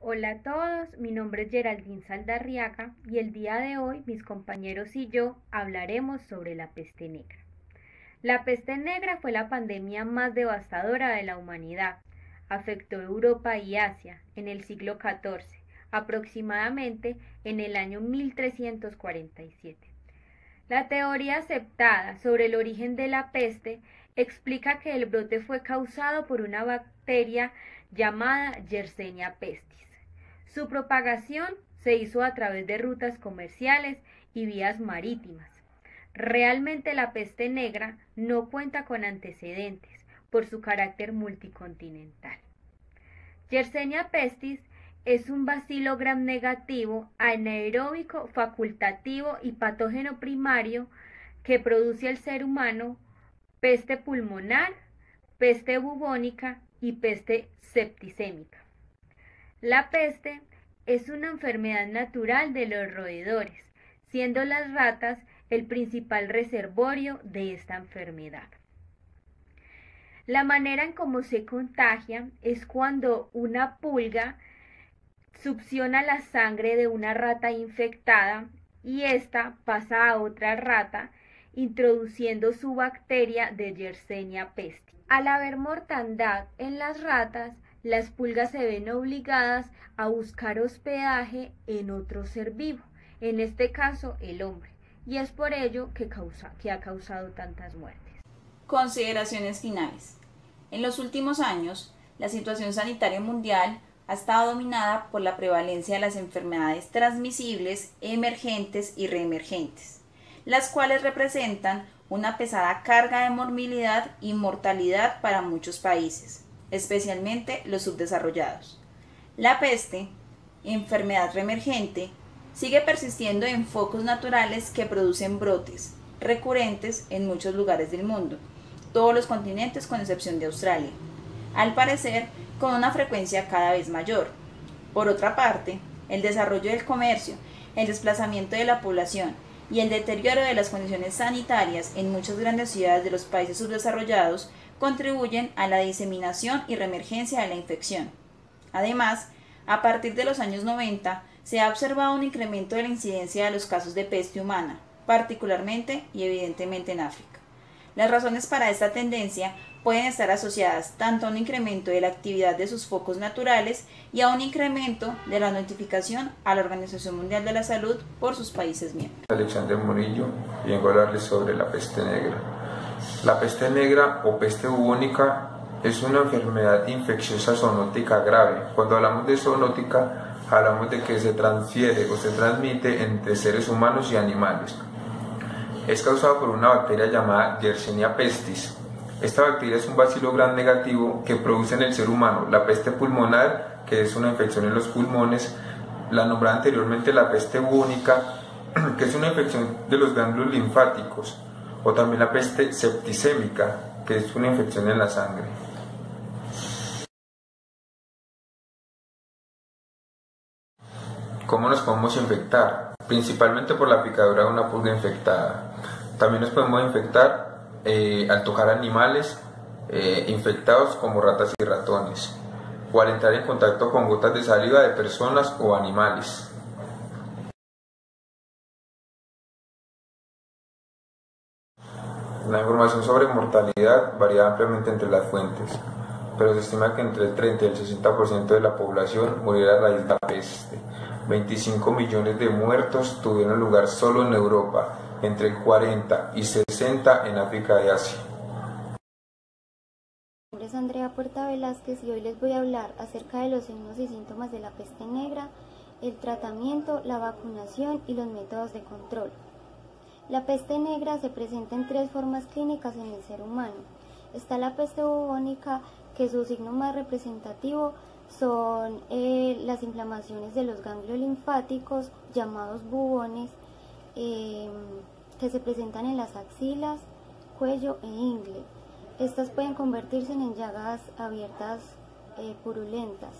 Hola a todos, mi nombre es Geraldine Saldarriaga y el día de hoy mis compañeros y yo hablaremos sobre la peste negra. La peste negra fue la pandemia más devastadora de la humanidad. Afectó Europa y Asia en el siglo XIV, aproximadamente en el año 1347. La teoría aceptada sobre el origen de la peste explica que el brote fue causado por una bacteria llamada Yersinia pestis. Su propagación se hizo a través de rutas comerciales y vías marítimas. Realmente la peste negra no cuenta con antecedentes por su carácter multicontinental. Yersinia pestis es un bacilo gram negativo, anaeróbico, facultativo y patógeno primario que produce al ser humano peste pulmonar, peste bubónica y peste septicémica. La peste es una enfermedad natural de los roedores, siendo las ratas el principal reservorio de esta enfermedad. La manera en cómo se contagia es cuando una pulga succiona la sangre de una rata infectada y ésta pasa a otra rata introduciendo su bacteria de Yersinia pestis. Al haber mortandad en las ratas, las pulgas se ven obligadas a buscar hospedaje en otro ser vivo, en este caso el hombre, y es por ello que ha causado tantas muertes. Consideraciones finales. En los últimos años, la situación sanitaria mundial ha estado dominada por la prevalencia de las enfermedades transmisibles, emergentes y reemergentes, las cuales representan una pesada carga de morbilidad y mortalidad para muchos países, especialmente los subdesarrollados. La peste, enfermedad reemergente, sigue persistiendo en focos naturales que producen brotes recurrentes en muchos lugares del mundo, todos los continentes con excepción de Australia, al parecer con una frecuencia cada vez mayor. Por otra parte, el desarrollo del comercio, el desplazamiento de la población y el deterioro de las condiciones sanitarias en muchas grandes ciudades de los países subdesarrollados contribuyen a la diseminación y reemergencia de la infección. Además, a partir de los años 90 se ha observado un incremento de la incidencia de los casos de peste humana, particularmente y evidentemente en África. Las razones para esta tendencia pueden estar asociadas tanto a un incremento de la actividad de sus focos naturales y a un incremento de la notificación a la Organización Mundial de la Salud por sus países miembros. Alexander Murillo, y vengo a hablarles sobre la peste negra. La peste negra o peste bubónica es una enfermedad infecciosa zoonótica grave. Cuando hablamos de zoonótica, hablamos de que se transfiere o se transmite entre seres humanos y animales. Es causada por una bacteria llamada Yersinia pestis. Esta bacteria es un bacilo gram negativo que produce en el ser humano la peste pulmonar, que es una infección en los pulmones, la nombrada anteriormente la peste bubónica, que es una infección de los ganglios linfáticos, o también la peste septicémica, que es una infección en la sangre. ¿Cómo nos podemos infectar? Principalmente por la picadura de una pulga infectada. También nos podemos infectar al tocar animales infectados como ratas y ratones, o al entrar en contacto con gotas de saliva de personas o animales. La información sobre mortalidad varía ampliamente entre las fuentes, pero se estima que entre el 30 y el 60% de la población morirá a raíz de la peste. 25 millones de muertos tuvieron lugar solo en Europa, entre el 40 y 60 en África y Asia. Mi nombre es Andrea Puerta Velázquez y hoy les voy a hablar acerca de los signos y síntomas de la peste negra, el tratamiento, la vacunación y los métodos de control. La peste negra se presenta en tres formas clínicas en el ser humano. Está la peste bubónica, que su signo más representativo son las inflamaciones de los ganglios linfáticos, llamados bubones, que se presentan en las axilas, cuello e ingle. Estas pueden convertirse en llagas abiertas purulentas.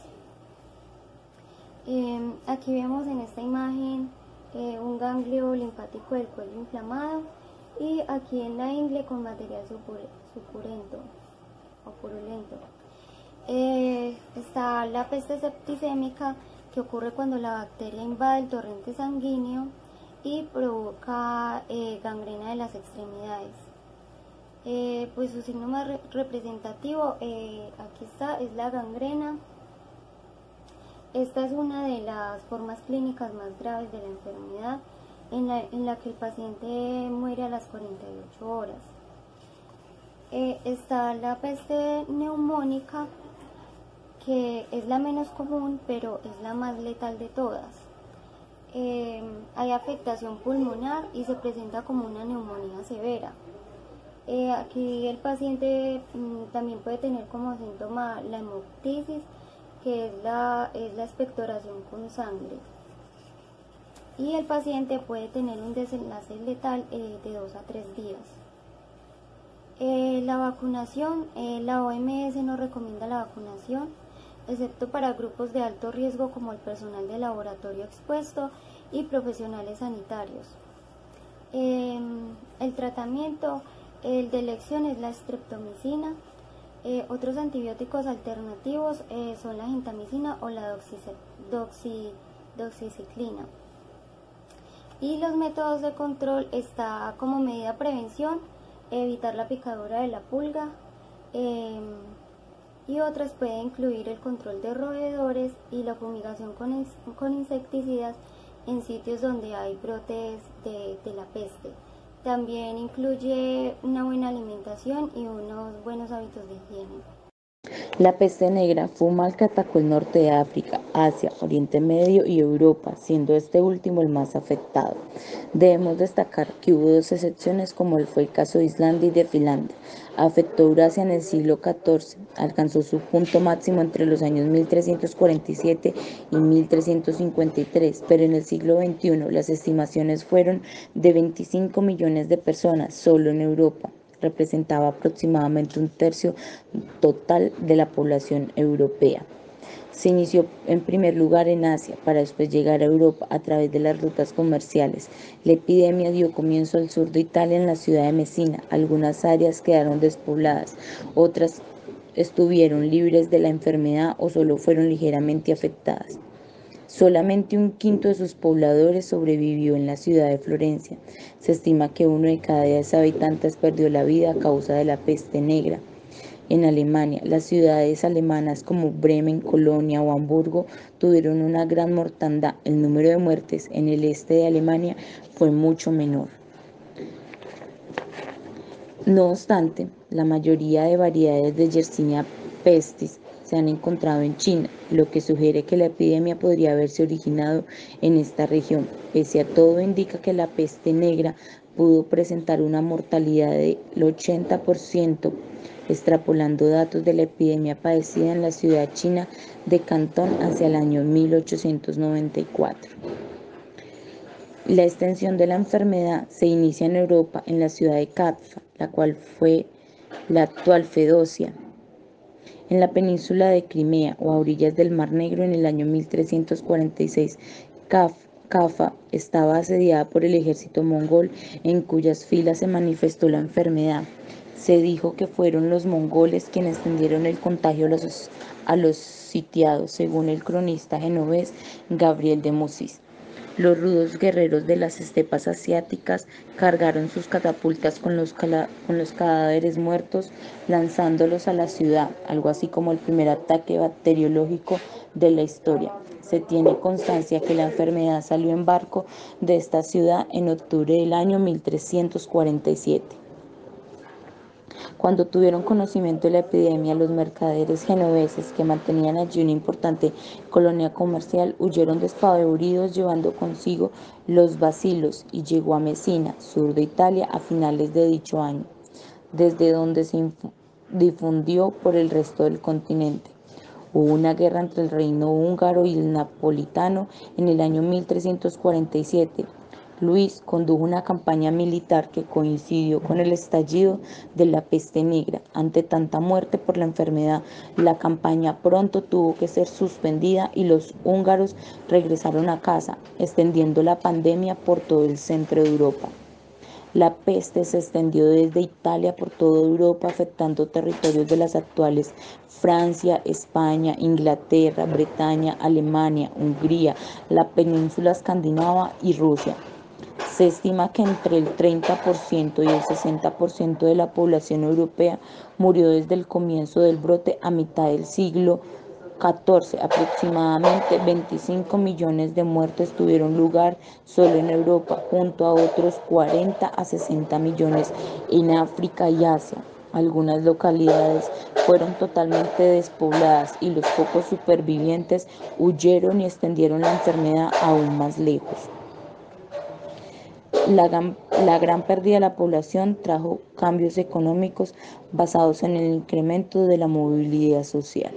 Aquí vemos en esta imagen un ganglio linfático del cuello inflamado y aquí en la ingle con material suculento o purulento. Está la peste septicémica, que ocurre cuando la bacteria invade el torrente sanguíneo y provoca gangrena de las extremidades. Pues su signo más representativo, aquí está, es la gangrena. Esta es una de las formas clínicas más graves de la enfermedad, en la que el paciente muere a las 48 horas. Está la peste neumónica, que es la menos común, pero es la más letal de todas. Hay afectación pulmonar y se presenta como una neumonía severa. Aquí el paciente también puede tener como síntoma la hemoptisis, que es la expectoración con sangre. Y el paciente puede tener un desenlace letal de 2 a 3 días. La vacunación, la OMS no recomienda la vacunación, excepto para grupos de alto riesgo como el personal de laboratorio expuesto y profesionales sanitarios. El tratamiento, el de elección, es la streptomicina. Otros antibióticos alternativos son la gentamicina o la doxiciclina. Y los métodos de control está como medida de prevención, evitar la picadura de la pulga, y otras puede incluir el control de roedores y la fumigación con insecticidas en sitios donde hay brotes de la peste. También incluye una buena alimentación y unos buenos hábitos de higiene. La peste negra fue un mal que atacó el norte de África, Asia, Oriente Medio y Europa, siendo este último el más afectado. Debemos destacar que hubo 2 excepciones, como fue el caso de Islandia y de Finlandia. Afectó Eurasia en el siglo XIV, alcanzó su punto máximo entre los años 1347 y 1353, pero en el siglo XXI las estimaciones fueron de 25 millones de personas solo en Europa. Representaba aproximadamente 1/3 total de la población europea. Se inició en primer lugar en Asia, para después llegar a Europa a través de las rutas comerciales. La epidemia dio comienzo al sur de Italia, en la ciudad de Messina. Algunas áreas quedaron despobladas, otras estuvieron libres de la enfermedad o solo fueron ligeramente afectadas. Solamente 1/5 de sus pobladores sobrevivió en la ciudad de Florencia. Se estima que 1 de cada 10 habitantes perdió la vida a causa de la peste negra. En Alemania, las ciudades alemanas como Bremen, Colonia o Hamburgo tuvieron una gran mortandad. El número de muertes en el este de Alemania fue mucho menor. No obstante, la mayoría de variedades de Yersinia pestis se han encontrado en China, lo que sugiere que la epidemia podría haberse originado en esta región. Pese a todo, indica que la peste negra pudo presentar una mortalidad del 80%, extrapolando datos de la epidemia padecida en la ciudad china de Cantón hacia el año 1894. La extensión de la enfermedad se inicia en Europa, en la ciudad de Kaffa, la cual fue la actual Feodosia, en la península de Crimea o a orillas del Mar Negro. En el año 1346, Kaffa estaba asediada por el ejército mongol, en cuyas filas se manifestó la enfermedad. Se dijo que fueron los mongoles quienes tendieron el contagio a los sitiados, según el cronista genovés Gabriel de Mosis. Los rudos guerreros de las estepas asiáticas cargaron sus catapultas con los cadáveres muertos, lanzándolos a la ciudad, algo así como el primer ataque bacteriológico de la historia. Se tiene constancia que la enfermedad salió en barco de esta ciudad en octubre del año 1347. Cuando tuvieron conocimiento de la epidemia, los mercaderes genoveses, que mantenían allí una importante colonia comercial, huyeron despavoridos, llevando consigo los bacilos, y llegó a Messina, sur de Italia, a finales de dicho año, desde donde se difundió por el resto del continente. Hubo una guerra entre el reino húngaro y el napolitano en el año 1347. Luis condujo una campaña militar que coincidió con el estallido de la peste negra. Ante tanta muerte por la enfermedad, la campaña pronto tuvo que ser suspendida y los húngaros regresaron a casa, extendiendo la pandemia por todo el centro de Europa. La peste se extendió desde Italia por toda Europa, afectando territorios de las actuales Francia, España, Inglaterra, Bretaña, Alemania, Hungría, la península escandinava y Rusia. Se estima que entre el 30% y el 60% de la población europea murió desde el comienzo del brote a mitad del siglo XIV. Aproximadamente 25 millones de muertes tuvieron lugar solo en Europa, junto a otros 40 a 60 millones en África y Asia. Algunas localidades fueron totalmente despobladas y los pocos supervivientes huyeron y extendieron la enfermedad aún más lejos. La gran pérdida de la población trajo cambios económicos basados en el incremento de la movilidad social.